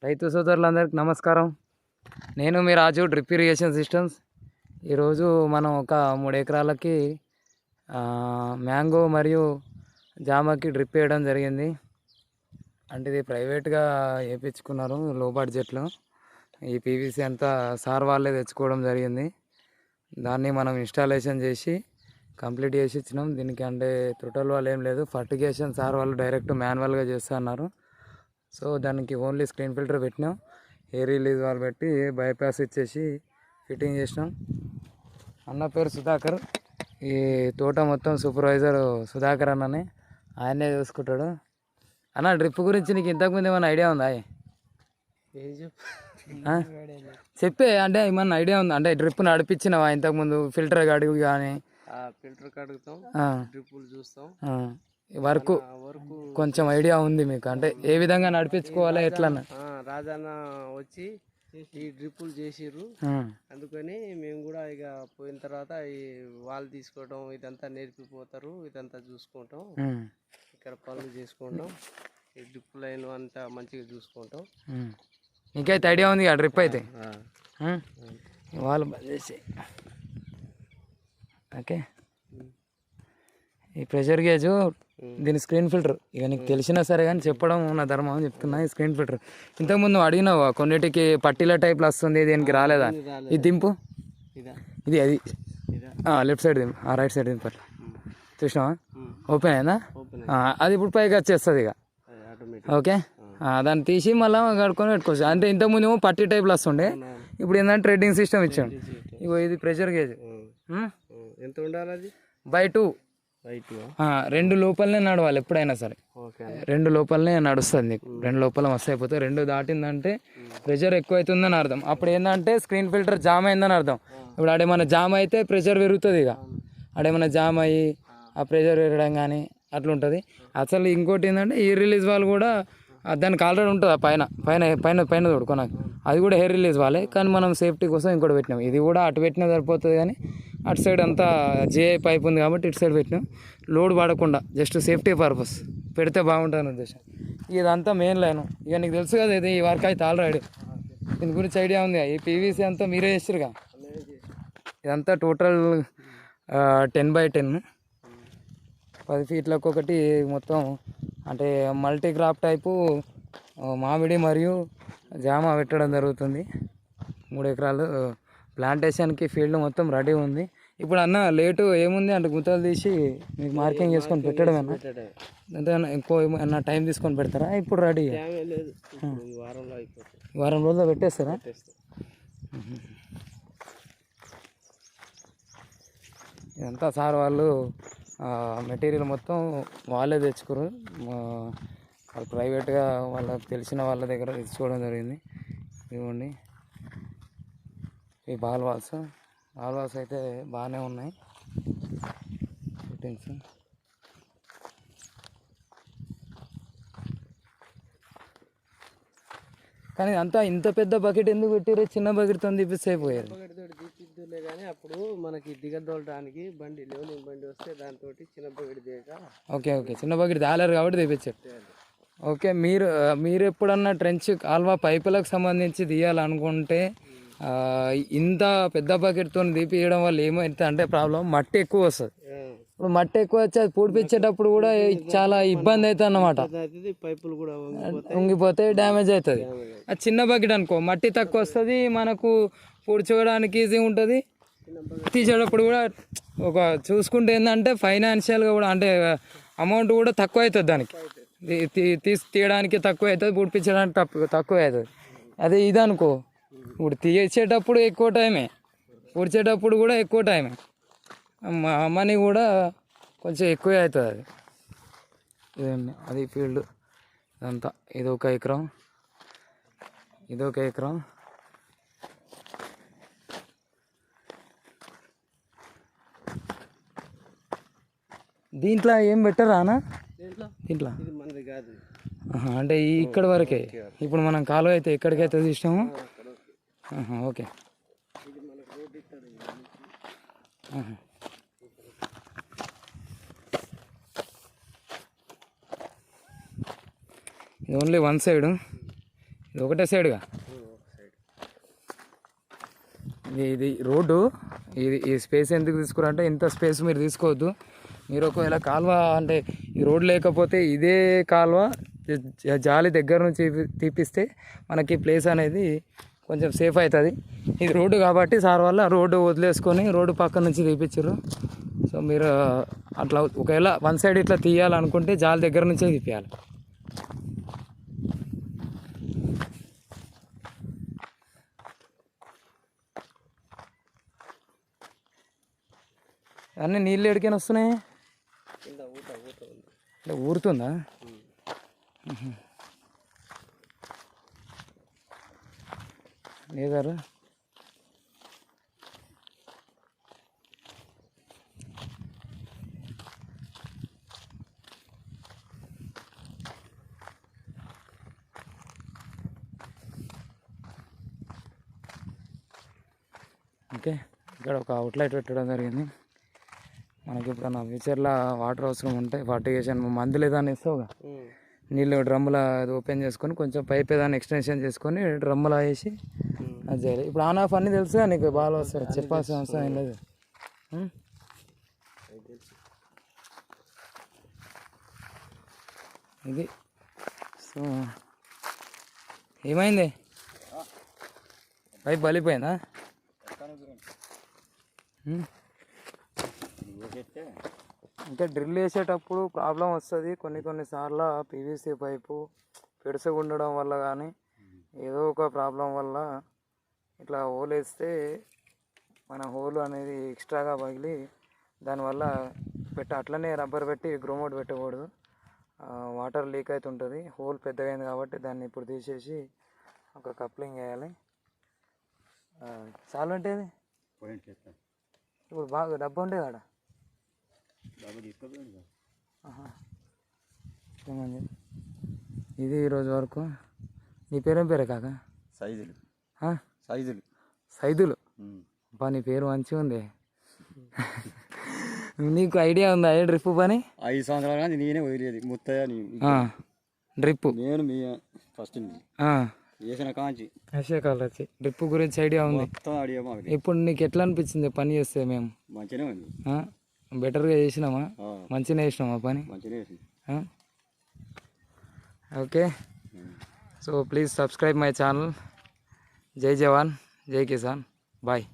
రైతు సోదరులందరికీ నమస్కారం. నేను మీ రాజు డ్రిప్ ఇరిగేషన్ సిస్టమ్స్. ఈరోజు మనం ఒక 3 ఎకరాలకి మ్యాంగో మరియు జామకి డ్రిప్ వేయడం జరిగింది. అంటే ఇది ప్రైవేట్గా వేయించుకున్నారు, లో బడ్జెట్లో. ఈ పీవీసీ అంతా సార్ వాళ్ళే తెచ్చుకోవడం జరిగింది. దాన్ని మనం ఇన్స్టాలేషన్ చేసి కంప్లీట్ చేసి ఇచ్చినాం. దీనికి అంటే త్రుటల్ వాళ్ళు ఏం లేదు, ఫర్టిగేషన్ సార్ వాళ్ళు డైరెక్ట్ మాన్యువల్గా చేస్తున్నారు. సో దానికి ఓన్లీ స్క్రీన్ ఫిల్టర్ పెట్టినాం, ఎయిర్ రిలీజ్ వాళ్ళు పెట్టి బైపాస్ ఇచ్చేసి ఫిట్టింగ్ చేసినాం. అన్న పేరు సుధాకర్, ఈ తోట మొత్తం సూపర్వైజర్ సుధాకర్ అన్నని, ఆయనే చూసుకుంటాడు. అన్న డ్రిప్ గురించి నీకు ఇంతకుముందు ఏమైనా ఐడియా ఉందా? చెప్పే, అంటే ఏమన్నా ఐడియా ఉందా? అంటే డ్రిప్ నడిపించినవా ఇంతకుముందు? ఫిల్టర్ కడుగు కానీ ఫిల్టర్ కడుగుతాం, డ్రిప్పులు చూస్తాం, వరకు కొంచెం ఐడియా ఉంది మీకు? అంటే ఏ విధంగా నడిపించుకోవాలా ఎట్లా? రాజన్న వచ్చి ఈ డ్రిప్పులు చేసిర్రు, అందుకని మేము కూడా ఇక పోయిన తర్వాత ఈ వాళ్ళు తీసుకోవడం ఇదంతా నేర్పిపోతారు, ఇదంతా చూసుకుంటాం, ఇక్కడ పనులు చేసుకుంటాం, ఈ డ్రిప్ లైన్ అంతా మంచిగా చూసుకుంటాం. నీకైతే ఐడియా ఉంది కదా డ్రిప్ అయితే? వాళ్ళు చేసి ఓకే. ఈ ప్రెషర్ గేజ్, దీని స్క్రీన్ ఫిల్టర్, ఇక నీకు తెలిసినా సరే కానీ చెప్పడం నా ధర్మం అని చెప్తున్నా. ఈ స్క్రీన్ ఫిల్టర్ ఇంతకుముందు అడిగినావు, కొన్నిటికి పట్టీల టైప్లో వస్తుంది, దీనికి రాలేదా? ఇది దింపు, ఇది అది లెఫ్ట్ సైడ్ దింపు, రైట్ సైడ్ దింపు. అట్లా చూసినావా? ఓపెన్ అయిందా? అది ఇప్పుడు పైకి వచ్చేస్తుంది ఇక. ఓకే, దాన్ని తీసి మళ్ళీ కడుక్కొని పెట్టుకోవచ్చు. అంటే ఇంతకుముందు ఏమో పట్టీ టైప్లో వస్తుండే, ఇప్పుడు ఏంటంటే ట్రెడ్డింగ్ సిస్టమ్ ఇచ్చాడు. ఇగో ఇది ప్రెషర్ గేజ్. ఎంత ఉండాలి అది? బై 2. 2 లోపలనే నడవాలి ఎప్పుడైనా సరే. 2 లోపలనే నడుస్తుంది నీకు. 2 లోపల మస్తు అయిపోతుంది. 2 దాటిందంటే ప్రెషర్ ఎక్కువ అవుతుందని అర్థం. అప్పుడు ఏంటంటే స్క్రీన్ ఫిల్టర్ జామ్ అయిందని అర్థం. ఇప్పుడు ఆడేమన్నా జామ్ అయితే ప్రెషర్ పెరుగుతుంది. ఇక ఆడేమన్నా జామ్ అయ్యి ఆ ప్రెషర్ పెరగడం కానీ అట్లా ఉంటుంది. అసలు ఇంకోటి ఏంటంటే ఎయిర్ రిలీజ్ వాళ్ళు కూడా దానికి ఆల్రెడీ ఉంటుంది పైన పైన పైన పైన తోడుకోనాక, అది కూడా ఎయిర్ రిలీజ్ వాళ్ళే. కానీ మనం సేఫ్టీ కోసం ఇంకోటి పెట్టినాం. ఇది కూడా అటు పెట్టినా సరిపోతుంది, కానీ అటు సైడ్ అంతా జేఐ పైప్ ఉంది కాబట్టి ఇటు సైడ్ పెట్టినాం. లోడ్ పడకుండా జస్ట్ సేఫ్టీ పర్పస్ పెడితే బాగుంటుంది ఉద్దేశం. ఇదంతా మెయిన్ లైన్. ఇక నీకు తెలుసు కదా, ఇది ఈ వర్క్ అయితే ఆల్రెడీ దీని గురించి ఐడియా ఉంది. ఈ పీవీసీ అంతా మీరే చేస్తారుగా. ఇదంతా టోటల్ 10x10, 10 ఫీట్లకు ఒకటి మొత్తం. అంటే మల్టీ క్రాప్ టైపు మామిడి మరియు జామ పెట్టడం జరుగుతుంది. 3 ఎకరాలు ప్లాంటేషన్కి ఫీల్డ్ మొత్తం రెడీ ఉంది. ఇప్పుడు అన్న లేటు ఏముంది అంటే గుంతలు తీసి మీకు మార్కింగ్ చేసుకొని పెట్టడమేనా? అంటే ఇంకో ఏమన్నా టైం తీసుకొని పెడతారా? ఇప్పుడు రెడీ వారం రోజుల్లో పెట్టేస్తారా? ఇదంతా సార్ వాళ్ళు మెటీరియల్ మొత్తం వాళ్ళే తెచ్చుకోరు, వాళ్ళు ప్రైవేట్గా వాళ్ళకి తెలిసిన వాళ్ళ దగ్గర తెచ్చుకోవడం జరిగింది. ఇవ్వండి ఈ బాల్ వాల్స్ అయితే బాగానే ఉన్నాయి ఫిట్టింగ్స్. కానీ అంతా ఇంత పెద్ద బకెట్ ఎందుకు పెట్టారు? చిన్న బకెట్తో తీపిస్తే అయిపోయారు. తీపిద్దులే కానీ అప్పుడు మనకి దిగదోలడానికి బండి లేవు, బండి వస్తే దాంతో చిన్న బకెట్ దిగక. ఓకే, చిన్న బకెట్ తేలేరు కాబట్టి తెప్పించారు. ఓకే, మీరు ఎప్పుడన్నా ట్రెంచ్ కాల్వ పైపులకు సంబంధించి తీయాలనుకుంటే ఇంత పెద్ద బకెట్తో తీపియడం వల్ల ఏమైతే అంటే ప్రాబ్లం, మట్టి ఎక్కువ వస్తుంది. ఇప్పుడు మట్టి ఎక్కువ వచ్చి అది పూడిపించేటప్పుడు కూడా చాలా ఇబ్బంది అవుతుంది అన్నమాట. పైపులు కూడా ఉంగిపోతే డ్యామేజ్ అవుతుంది. అది చిన్న బకెట్ అనుకో, మట్టి తక్కువ వస్తుంది, మనకు పూడ్చుకోవడానికి ఈజీ ఉంటుంది. తీసేటప్పుడు కూడా ఒక చూసుకుంటే ఏంటంటే ఫైనాన్షియల్గా కూడా అంటే అమౌంట్ కూడా తక్కువ అవుతుంది, దానికి తీయడానికి తక్కువ అవుతుంది, పూడిపించడానికి తక్కువ అవుతుంది. అదే ఇది అనుకో, ఇప్పుడు తీసేటప్పుడు ఎక్కువ టైమే, పూడ్చేటప్పుడు కూడా ఎక్కువ టైమే, మనీ కూడా కొంచెం ఎక్కువే అవుతుంది. అది ఇదండి, అది ఫీల్డ్ ఇదంతా. ఇదొక ఎకరం. దీంట్లో ఏం పెట్టరా అన్న? దీంట్లో అంటే ఇక్కడ వరకే. ఇప్పుడు మనం కాలువ అయితే ఎక్కడికైతే తీసినాము. ఓకే, ఇది ఓన్లీ వన్ సైడ్. ఇది ఒకటే సైడ్గా ఒక సైడ్. ఇది రోడ్డు. ఈ స్పేస్ ఎందుకు తీసుకురంటే ఇంత స్పేస్ మీరు తీసుకోవద్దు. మీరు ఒకవేళ కాలువ అంటే ఈ రోడ్ లేకపోతే ఇదే కాలువ జాలి దగ్గర నుంచి తీపిస్తే మనకి ప్లేస్ అనేది కొంచెం సేఫ్ అవుతుంది. ఇది రోడ్డు కాబట్టి సార్ వల్ల రోడ్డు వదిలేసుకొని రోడ్డు పక్క నుంచి తీపిచ్చారు. సో మీరు అట్లా ఒకవేళ వన్ సైడ్ ఇట్లా తీయాలనుకుంటే జాలి దగ్గర నుంచే తీపియాలి. అన్నీ నీళ్ళు ఎడికైనా వస్తున్నాయి. కింద ఊట ఉంది. అంటే ఊరుతుందా? లేదారు ఓకే. ఇక్కడ ఒక అవుట్లెట్ పెట్టడం జరిగింది. మనకి ఇప్పుడు ఫ్యూచర్లో వాటర్ అవసరం ఉంటే ఫర్టిగేషన్ మందులు ఏదైనా ఇస్తావుగా, నీళ్ళు డ్రమ్ములో అది ఓపెన్ చేసుకొని కొంచెం పైప్ ఏదైనా ఎక్స్టెన్షన్ చేసుకొని డ్రమ్ములో వేసి అది చేయాలి. ఇప్పుడు ఆన్ ఆఫ్ అన్నీ తెలుసా నీకు? బాగా వస్తాయి, చెప్పాల్సిన అవసరం ఏం లేదు. ఇది సో ఏమైంది? పైప్ బలిపోయిందా? ఇంకా డ్రిల్ వేసేటప్పుడు ప్రాబ్లం వస్తుంది. కొన్నిసార్లు పీవీసీ పైపు పెడుసుగా ఉండడం వల్ల కానీ ఏదో ఒక ప్రాబ్లం వల్ల ఇట్లా హోల్ వేస్తే మన హోల్ అనేది ఎక్స్ట్రాగా పగిలి దానివల్ల అట్లనే రబ్బర్ పెట్టి గ్రోమోట్ పెట్టకూడదు. వాటర్ లీక్ అవుతుంటుంది. హోల్ పెద్దగా అయింది కాబట్టి దాన్ని ఇప్పుడు తీసేసి ఒక కప్లింగ్ వేయాలి. చాలా ఉంటుంది. ఇప్పుడు బాగా డబ్బా ఉండేది ఆడ. ఇది ఈరోజు వరకు. నీ పేరేం పేరే కాక? సైజులు. సైదులు. బా నీ పేరు మంచిగా ఉంది. నీకు ఐడియా ఉందా ఏ డ్రిప్ పని? 5 సంవత్సరాలు కానీ నేనే వదిలేదు. ముత్తయ్య డ్రిప్ నేను ఫస్ట్ వేసిన కాంచి వచ్చి డ్రిప్ గురించి ఐడియా ఉంది. ఇప్పుడు నీకు ఎట్లా అనిపించింది పని చేస్తే? మేము మంచిగానే ఉంది. బెటర్గా చేసినామా? మంచిగా చేసినామా పని? Okay. So please subscribe my channel. జై జవాన్, జై కిసాన్. బాయ్.